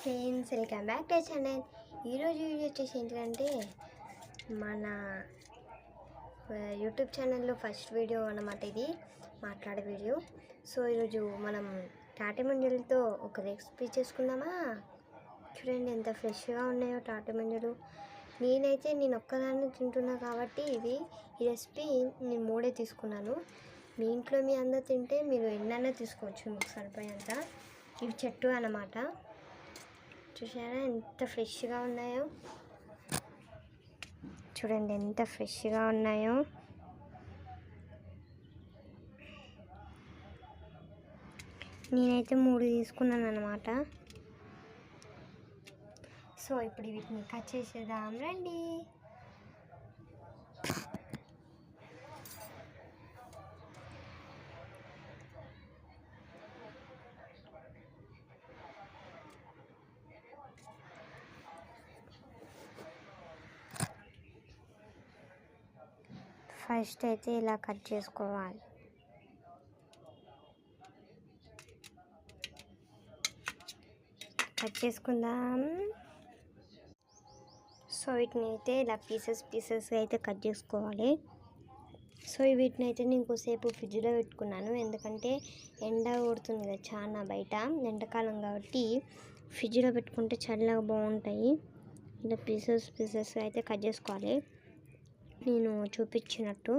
Friends, welcome back to channel. ఈరోజు video వచ్చేసి ఏంటంటే మన యూట్యూబ్ ఛానల్లో ఫస్ట్ వీడియో అన్నమాట. ఇది మాట్లాడే వీడియో. సో ఈరోజు మనం తాటి ముంజలతో ఒక రెసిపీ చేసుకుందామా. చూడండి ఎంత ఫ్రెష్గా ఉన్నాయో తాటి ముంజలు. నేను ఒక్కదాన్ని తింటున్నా కాబట్టి ఈ రెసిపీ నేను 3 తీసుకున్నాను. మీ ఇంట్లో మీ అందరూ తింటే మీరు ఎన్నైనా తీసుకోవచ్చు, మీకు సరిపోయేంత. ఇవి చెట్టు అన్నమాట. చూసారా ఎంత ఫ్రెష్గా ఉన్నాయో. చూడండి ఎంత ఫ్రెష్గా ఉన్నాయో. నేనైతే 3 తీసుకున్నాను అన్నమాట. సో ఇప్పుడు వీటిని కట్ చేసేద్దాం రండి. ఫస్ట్ అయితే ఇలా కట్ చేసుకోవాలి. కట్ చేసుకుందాం. సో వీటిని అయితే ఇలా పీసెస్గా అయితే కట్ చేసుకోవాలి. సో వీటిని అయితే నేను కొద్దిసేపు ఫ్రిడ్జ్లో పెట్టుకున్నాను, ఎందుకంటే ఎండ కొడుతుంది కదా చాలా బయట, ఎండాకాలం కాబట్టి ఫ్రిడ్జ్లో పెట్టుకుంటే చల్లగా బాగుంటాయి. ఇలా పీసెస్ అయితే కట్ చేసుకోవాలి, నేను చూపించినట్టు.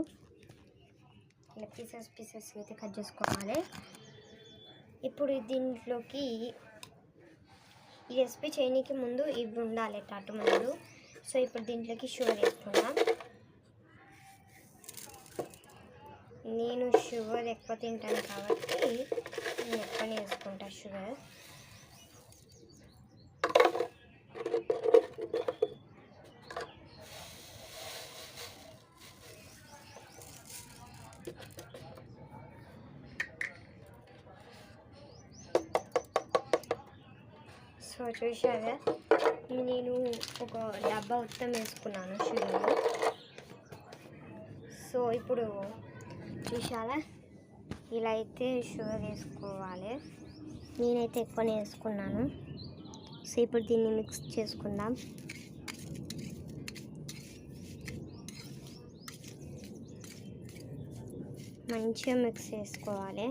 ఇలా పీసెస్ అయితే కట్ చేసుకోవాలి. ఇప్పుడు దీంట్లోకి ఈ రెసిపీ చేయడానికి ముందు ఇవి ఉండాలి, తాటి ముంజలు. సో ఇప్పుడు దీంట్లోకి షుగర్ వేసుకుందాం. నేను షుగర్ ఎక్కువ తింటాను కాబట్టి నేను ఎక్కువనే వేసుకుంటా షుగర్. సో చూసారా, నేను ఒక డబ్బా మొత్తం వేసుకున్నాను షుగర్. సో ఇప్పుడు చూసారా, ఇలా అయితే షుగర్ వేసుకోవాలి. నేనైతే ఎక్కువనే వేసుకున్నాను. సో ఇప్పుడు దీన్ని మిక్స్ చేసుకుందాం. మంచిగా మిక్స్ చేసుకోవాలి.